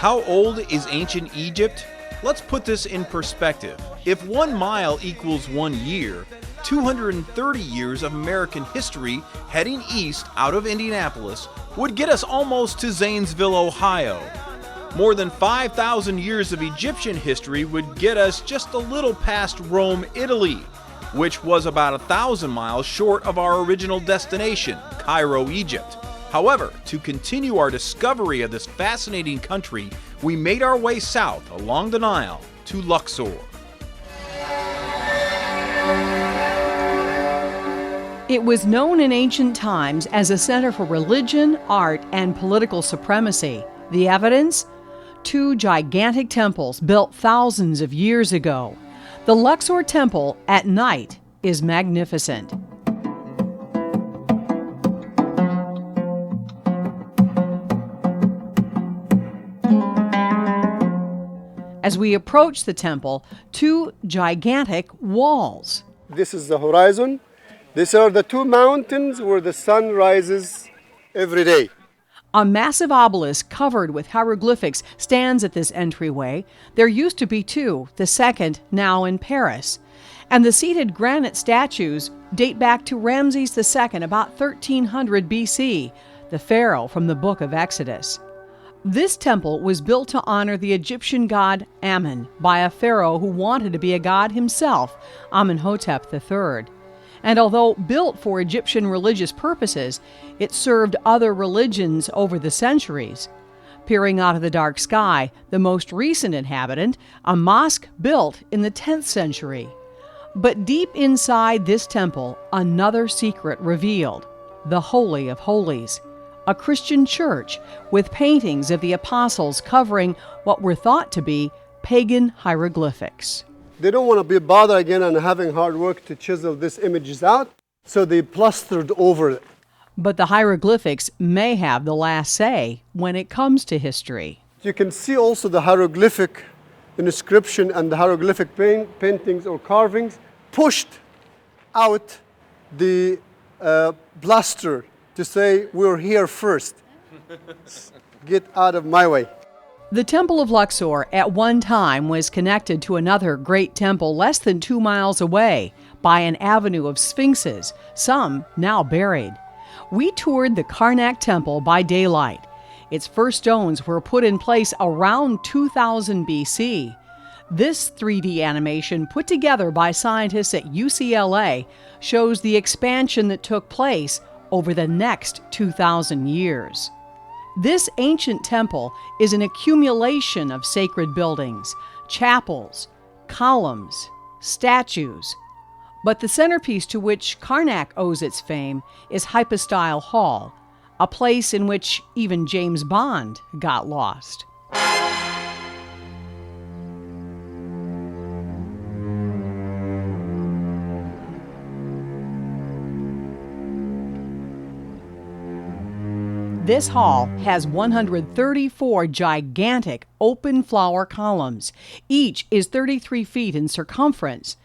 How old is ancient Egypt? Let's put this in perspective. If 1 mile equals 1 year, 230 years of American history heading east out of Indianapolis would get us almost to Zanesville, Ohio. More than 5,000 years of Egyptian history would get us just a little past Rome, Italy, which was about 1,000 miles short of our original destination, Cairo, Egypt. However, to continue our discovery of this fascinating country, we made our way south along the Nile to Luxor. It was known in ancient times as a center for religion, art, and political supremacy. The evidence? 2 gigantic temples built thousands of years ago. The Luxor Temple at night is magnificent. As we approach the temple, 2 gigantic walls. This is the horizon. These are the 2 mountains where the sun rises every day. A massive obelisk covered with hieroglyphics stands at this entryway. There used to be 2, the second now in Paris. And the seated granite statues date back to Ramses II, about 1300 BC, the pharaoh from the book of Exodus. This temple was built to honor the Egyptian god Ammon by a pharaoh who wanted to be a god himself, Amenhotep III. And although built for Egyptian religious purposes, it served other religions over the centuries. Peering out of the dark sky, the most recent inhabitant, a mosque built in the 10th century. But deep inside this temple, another secret revealed: the Holy of Holies, a Christian church with paintings of the apostles covering what were thought to be pagan hieroglyphics. They don't want to be bothered again and having hard work to chisel these images out, so they plastered over it. But the hieroglyphics may have the last say when it comes to history. You can see also the hieroglyphic inscription and the hieroglyphic paintings or carvings pushed out the plaster to say, we're here first. Get out of my way. The Temple of Luxor at one time was connected to another great temple less than 2 miles away by an avenue of sphinxes, some now buried. We toured the Karnak Temple by daylight. Its first stones were put in place around 2000 BC. This 3D animation, put together by scientists at UCLA, shows the expansion that took place over the next 2,000 years. This ancient temple is an accumulation of sacred buildings, chapels, columns, statues. But the centerpiece to which Karnak owes its fame is Hypostyle Hall, a place in which even James Bond got lost. This hall has 134 gigantic open flower columns. Each is 33 feet in circumference.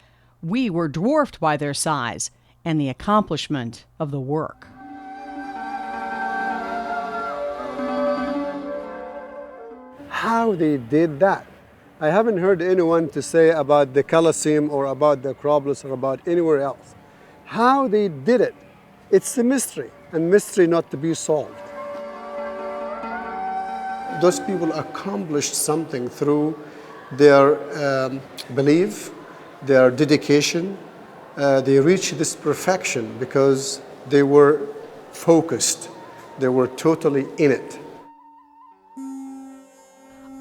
We were dwarfed by their size and the accomplishment of the work. How they did that? I haven't heard anyone to say about the Colosseum or about the Acropolis or about anywhere else. How they did it, it's a mystery, and mystery not to be solved. Those people accomplished something through their belief, their dedication. They reached this perfection because they were focused. They were totally in it.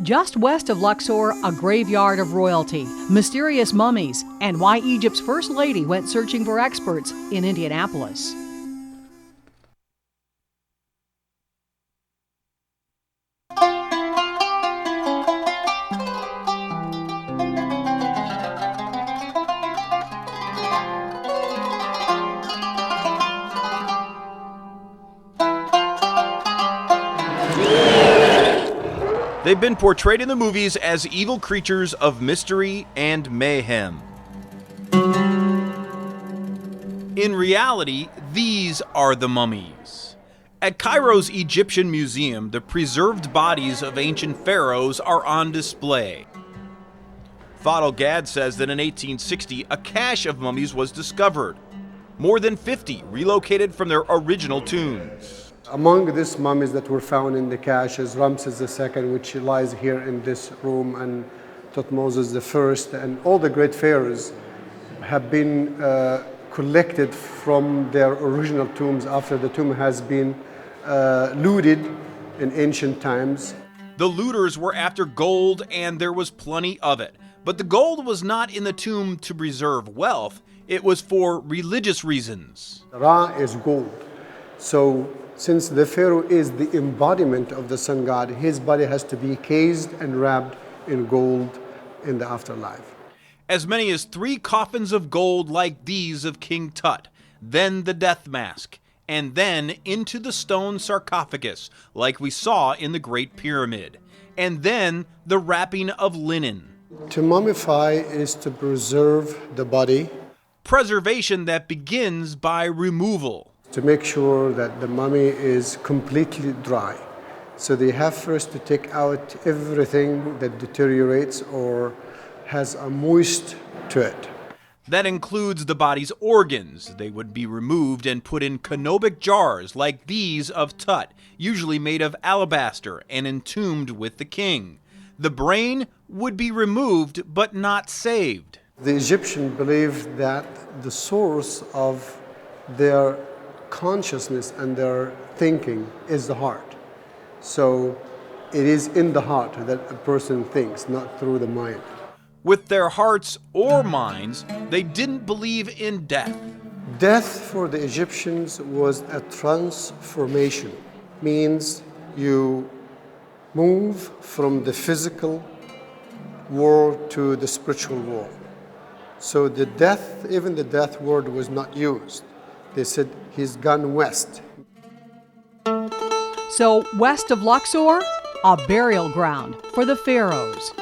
Just west of Luxor, a graveyard of royalty, mysterious mummies, and why Egypt's first lady went searching for experts in Indianapolis. They've been portrayed in the movies as evil creatures of mystery and mayhem. In reality, these are the mummies. At Cairo's Egyptian Museum, the preserved bodies of ancient pharaohs are on display. Fadel Gad says that in 1860, a cache of mummies was discovered. More than 50 relocated from their original tombs. Among these mummies that were found in the cache is Ramses II, which lies here in this room, and Thutmose I, and all the great pharaohs have been collected from their original tombs after the tomb has been looted in ancient times. The looters were after gold, and there was plenty of it. But the gold was not in the tomb to preserve wealth, it was for religious reasons. Ra is gold. So since the pharaoh is the embodiment of the sun god, his body has to be cased and wrapped in gold in the afterlife. As many as 3 coffins of gold like these of King Tut, then the death mask, and then into the stone sarcophagus like we saw in the Great Pyramid, and then the wrapping of linen. To mummify is to preserve the body. Preservation that begins by removal. To make sure that the mummy is completely dry. So they have first to take out everything that deteriorates or has a moist to it. That includes the body's organs. They would be removed and put in canopic jars like these of Tut, usually made of alabaster and entombed with the king. The brain would be removed but not saved. The Egyptian believed that the source of their consciousness and their thinking is the heart. So it is in the heart that a person thinks, not through the mind. With their hearts or minds, they didn't believe in death. Death for the Egyptians was a transformation. Means you move from the physical world to the spiritual world. So the death, even the death word was not used. They said he's gone west. So west of Luxor, a burial ground for the pharaohs.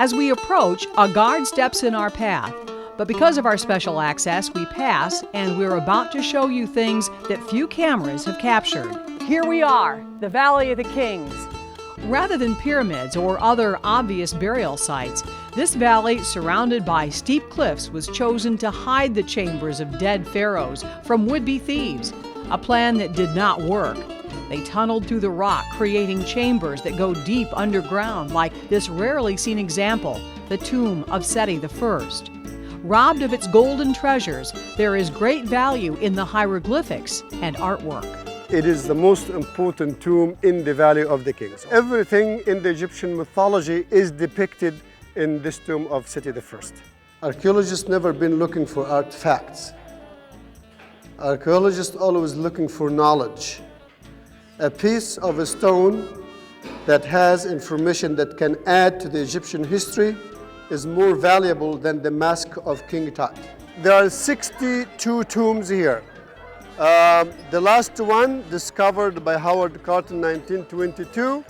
As we approach, a guard steps in our path. But because of our special access, we pass, and we're about to show you things that few cameras have captured. Here we are, the Valley of the Kings. Rather than pyramids or other obvious burial sites, this valley, surrounded by steep cliffs, was chosen to hide the chambers of dead pharaohs from would-be thieves, a plan that did not work. They tunneled through the rock, creating chambers that go deep underground, like this rarely seen example, the tomb of Seti I. Robbed of its golden treasures, there is great value in the hieroglyphics and artwork. It is the most important tomb in the Valley of the Kings. Everything in the Egyptian mythology is depicted in this tomb of Seti I. Archaeologists never been looking for artifacts. Archaeologists always looking for knowledge. A piece of a stone that has information that can add to the Egyptian history is more valuable than the mask of King Tut. There are 62 tombs here. The last one discovered by Howard Carter in 1922,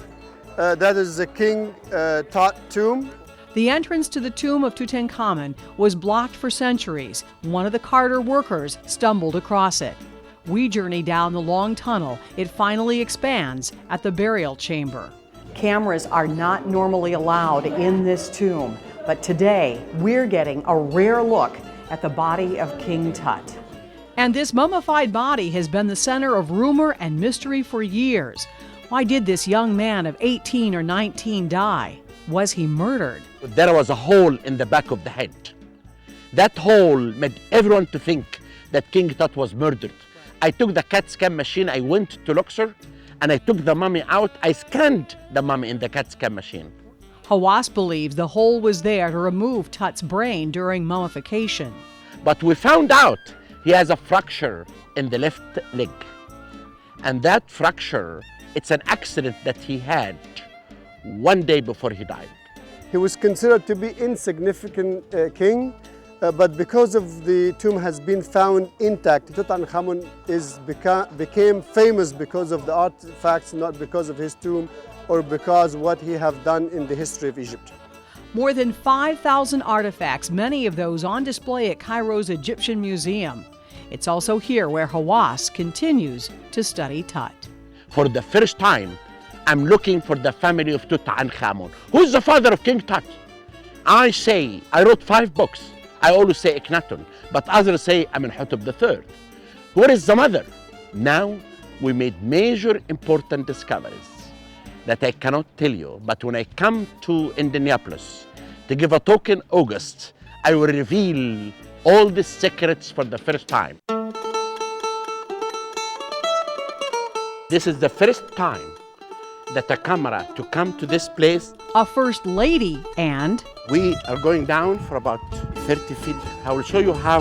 that is the King Tut tomb. The entrance to the tomb of Tutankhamun was blocked for centuries. One of the Carter workers stumbled across it. We journey down the long tunnel. It finally expands at the burial chamber. Cameras are not normally allowed in this tomb, but today we're getting a rare look at the body of King Tut. And this mummified body has been the center of rumor and mystery for years. Why did this young man of 18 or 19 die? Was he murdered? There was a hole in the back of the head. That hole made everyone to think that King Tut was murdered. I took the CAT scan machine, I went to Luxor, and I took the mummy out. I scanned the mummy in the CAT scan machine. Hawass believes the hole was there to remove Tut's brain during mummification. But we found out he has a fracture in the left leg. And that fracture, it's an accident that he had one day before he died. He was considered to be insignificant king, but because of the tomb has been found intact, Tutankhamun became famous because of the artifacts, not because of his tomb or because what he have done in the history of Egypt. More than 5,000 artifacts, many of those on display at Cairo's Egyptian Museum. It's also here where Hawass continues to study Tut. For the first time, I'm looking for the family of Tutankhamun. Who's the father of King Tut? I say, I wrote 5 books. I always say Akhenaten, but others say Amenhotep III. Where is the mother? Now, we made major important discoveries that I cannot tell you, but when I come to Indianapolis to give a talk in August, I will reveal all the secrets for the first time. This is the first time that a camera to come to this place. A first lady and We are going down for about 30 feet. I will show you how